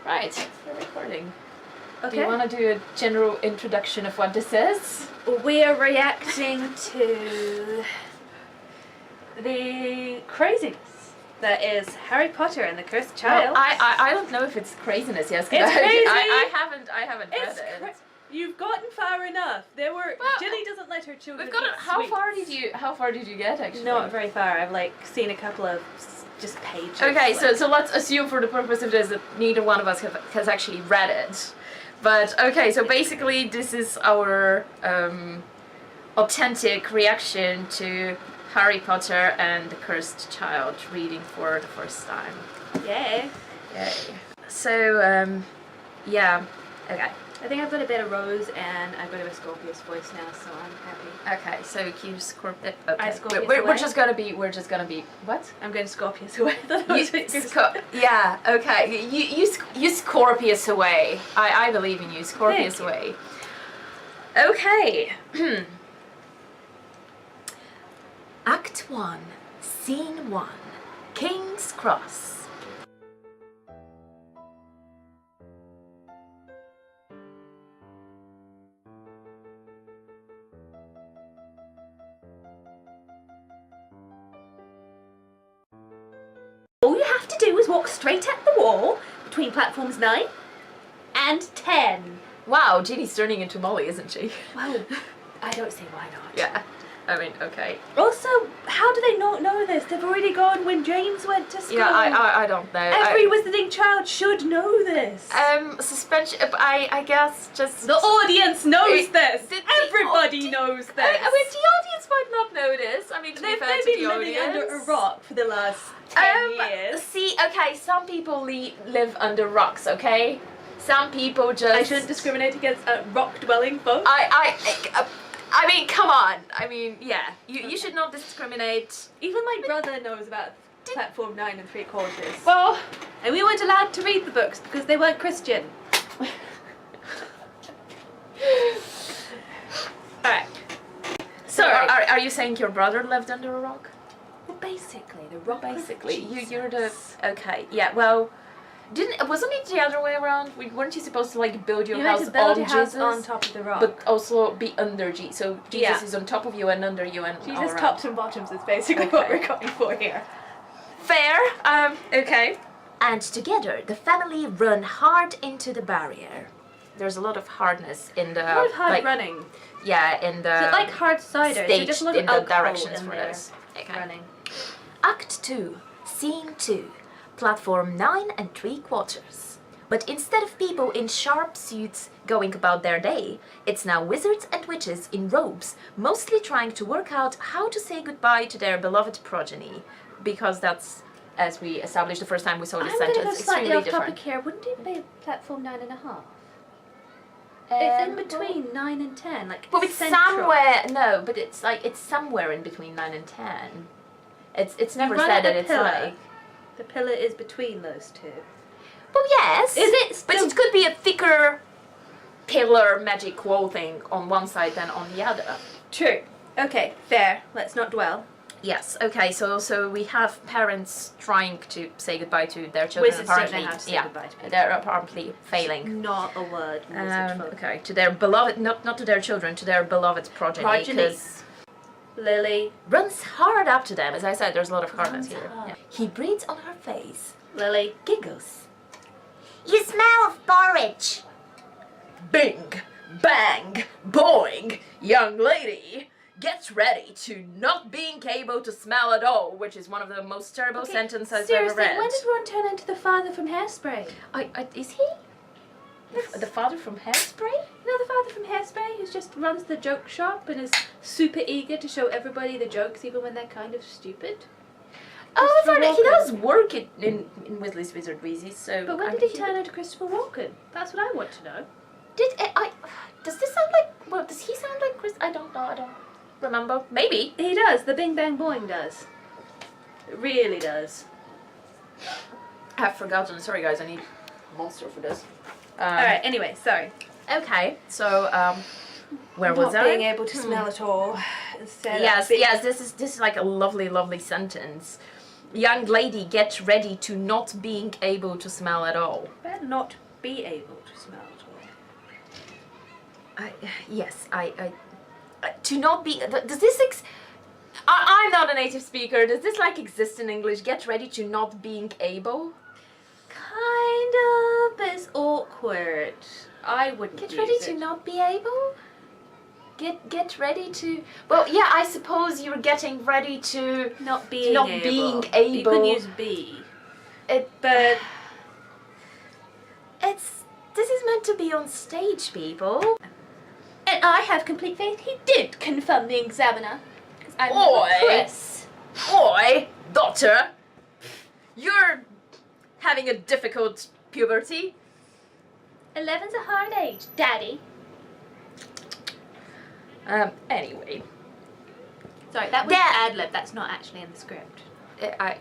Right, we're recording. Okay. Do you want to do a general introduction of what this is? We're reacting to the craziness that is Harry Potter and the Cursed Child. Well, I don't know if it's craziness, yes. It's crazy. I haven't read It's it. You've gotten far enough. Ginny doesn't let her children. We've got. How far did you get actually? Not very far. I've seen a couple of just pages. Okay, so let's assume for the purpose of this that neither one of us has actually read it. But okay, so basically this is our authentic reaction to Harry Potter and the Cursed Child reading for the first time. Yay. Yay. So yeah, okay. I think I've got a bit of Rose and I've got a Scorpius voice now, so I'm happy. Okay, so cue Scorpius. Okay, Scorpius we're away. just gonna be what? I'm going to Scorpius away. Yeah, okay. You Scorpius away. I believe in you. Scorpius away. Okay. Act 1, Scene 1, King's Cross. All you have to do is walk straight at the wall between platforms 9 and 10. Wow, Ginny's turning into Molly, isn't she? Well, I don't see why not. Yeah. I mean, okay. Also, how do they not know this? They've already gone when James went to school. Yeah, I don't know. Every visiting child should know this. Suspension. I guess just the audience knows this. Everybody knows this. I mean, the audience might not know this. I mean, to be fair to the living audience. under a rock for the last 10 years. See, okay, some people live under rocks. Okay, some people just. I shouldn't discriminate against rock-dwelling folks. I mean, come on. I mean, yeah. You should not discriminate. Even my brother knows about platform 9 and 3/4. Well, and we weren't allowed to read the books because they weren't Christian. Alright. So, are you saying your brother lived under a rock? Well, basically, the rock. Basically, you're the. Okay, yeah. Well, wasn't it the other way around? Weren't you supposed to build your house on Jesus, on top of the rock, but also be under Jesus? So Jesus is on top of you and under you and Jesus tops and bottoms is basically what we're going for here. Fair. Okay. And together, the family run hard into the barrier. There's a lot of hardness in the. A lot of hard running. Yeah, in the. So like hard cider. Staged so just a lot of in the directions for there. this. Okay. Running. Act 2, Scene 2. Platform 9 and 3/4. But instead of people in sharp suits going about their day, it's now wizards and witches in robes, mostly trying to work out how to say goodbye to their beloved progeny. Because that's, as we established the first time we saw this sentence, I'm going to go slightly off different. topic here. Wouldn't it be platform 9.5? It's in between 9 and 10, But it's central. somewhere. No, but it's somewhere in between 9 and 10. It's never said that it's pillar. The pillar is between those two. Well, yes. Is it? But it could be a thicker pillar magic wall thing on one side than on the other. True. Okay, fair. Let's not dwell. Yes. Okay. So we have parents trying to say goodbye to their children. Wizards apparently, don't know how to say goodbye to people. They're apparently failing. Not a word. Okay. To their beloved, not to their children, to their beloved progeny. Because Lily runs hard up to them. As I said, there's a lot of hardness here. Yeah. He breathes on her face. Lily Giggles. You smell of porridge. Bing, bang, boing, young lady. Get ready to not being able to smell at all, which is one of the most terrible sentences I've ever read. When did Ron turn into the father from Hairspray? Is he? The father from Hairspray? No, the father from Hairspray who just runs the joke shop and is super eager to show everybody the jokes even when they're kind of stupid. Oh, he does work in Weasley's Wizard Wheezy, so... But when did he turn into Christopher Walken? That's what I want to know. Does this sound like... Well, does he sound like Chris? I don't know, I don't remember. Maybe. He does. The Bing Bang Boing does. It really does. I've forgotten. Sorry, guys. I need monster for this. Alright, anyway, sorry. Okay, so, where was I? Not being able to smell at all. Instead yes, this is like a lovely, lovely sentence. young lady, get ready to not being able to smell at all. Better not be able to smell at all. To not be. Does this I'm not a native speaker. Does this like exist in English? Get ready to not being able. Kind of, but it's awkward. I wouldn't Get use ready it. to not be able. Get ready to. Well, yeah, I suppose you're getting ready to Not being not able. being You could able. use be. But this is meant to be on stage, people. And I have complete faith he did confirm the examiner. Because I'm Oi. the press. Oi, daughter, you're having a difficult puberty. 11's a hard age, Daddy. Anyway. Sorry, that was ad-lib. That's not actually in the script. I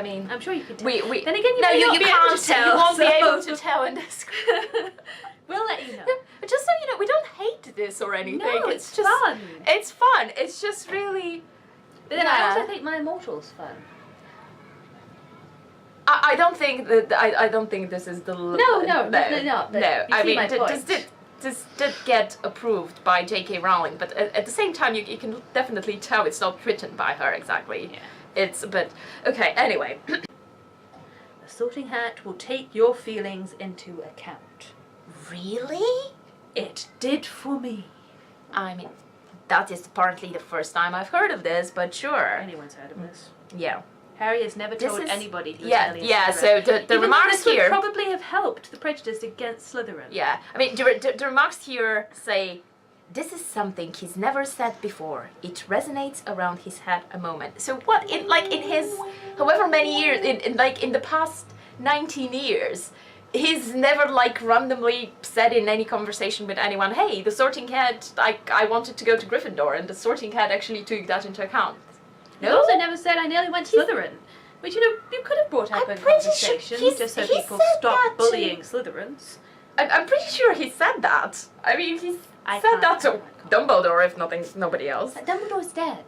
mean, I'm sure you could tell. we. Then again, you no, may you not be able can't to tell. tell. You won't be so- able to tell in the script. We'll let you know. But just so you know, we don't hate this or anything. No, it's it's just fun. It's fun. It's just really. But then I Yeah. also think My Immortal's fun. I don't think that I don't think this is the No, definitely not, but No, you I see mean my point. this did get approved by J.K. Rowling, but at the same time you can definitely tell it's not written by her exactly. Yeah. It's but okay. Anyway, The Sorting Hat will take your feelings into account. really? It did for me. I mean, that is apparently the first time I've heard of this, but sure. Anyone's heard of this. Yeah. Harry has never This told is- anybody he was Yeah, alien yeah. Slytherin. So the Even though remarks this would here. probably have helped the prejudice against Slytherin. Yeah, I mean, the remarks here say, this is something he's never said before. It resonates around his head a moment. So what, in his, however many years, in the past 19 years, he's never like randomly said in any conversation with anyone, hey, the Sorting Hat, I wanted to go to Gryffindor, and the Sorting Hat actually took that into account. He also never said I nearly went to Slytherin. Which, you could have brought up I'm in pretty sure conversation just so he people said stop that bullying Slytherins. I'm pretty sure he said that. I mean, he I said can't that to remember, I can't. Dumbledore, if nobody else. Dumbledore's dead.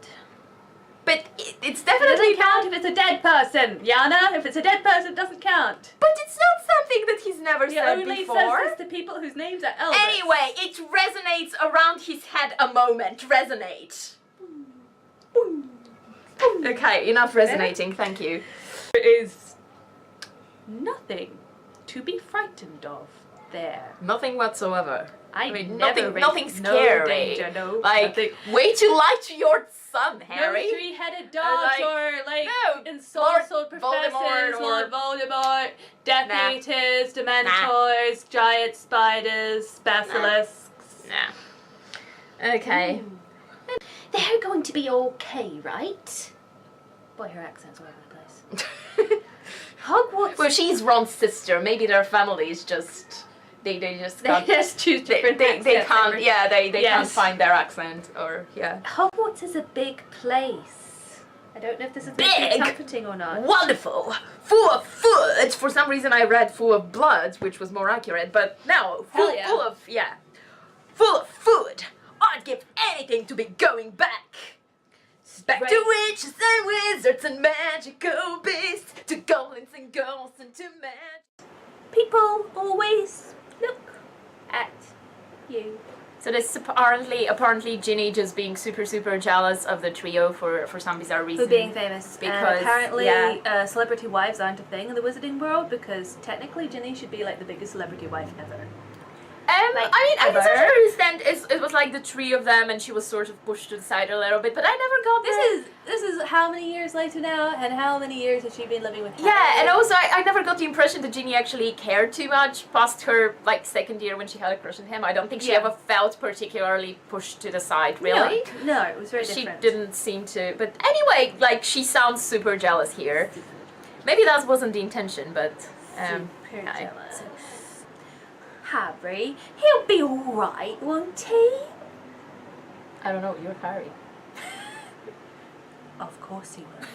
But it's It definitely doesn't count if it's a dead person, Yana. If it's a dead person, it doesn't count. But it's not something that he's never He said only before. says this to people whose names are Elvis. Anyway, it resonates around his head a moment. Resonate. Okay, enough resonating, thank you. There is nothing to be frightened of there. Nothing whatsoever. I mean, never nothing raised scary. No danger, no. Like, nothing. way too light to your son, Harry. No three-headed dogs like, or like no, ensorcelled Lord professors, Voldemort Lord Voldemort, Death Nah. Eaters, Dementors, giant spiders, basilisks. Nah. Okay. They're going to be okay, right? Boy, her accent's all over the place. Hogwarts. Well, she's Ron's sister. Maybe their family is just they just they can't. just choose different They accents can't. every- Yeah, they can't Yes. find their accent or yeah. Hogwarts is a big place. I don't know if this is Big? making it comforting or not. Wonderful, full of food. For some reason, I read full of blood, which was more accurate. But no, Hell yeah. full of food. I'd give anything to be going back. Back Right. to witches and wizards and magical beasts, to goblins and ghosts and to magic. People always look at you. So this is apparently Ginny just being super jealous of the trio for some bizarre reason. For being famous. Because, apparently yeah. celebrity wives aren't a thing in the wizarding world because technically Ginny should be like the biggest celebrity wife ever. Like, I can ever. sort of understand it was like the three of them and she was sort of pushed to the side a little bit, but I never got This is how many years later now, and how many years has she been living with Harry? Yeah, and also I never got the impression that Ginny actually cared too much past her like second year when she had a crush on him. I don't think she Yeah. ever felt particularly pushed to the side, really. No, it was very She different. didn't seem to. But anyway, like she sounds super jealous here. Maybe that wasn't the intention, but Super yeah, jealous. Harry, he'll be alright, won't he? I don't know. You're Harry. Of course he will.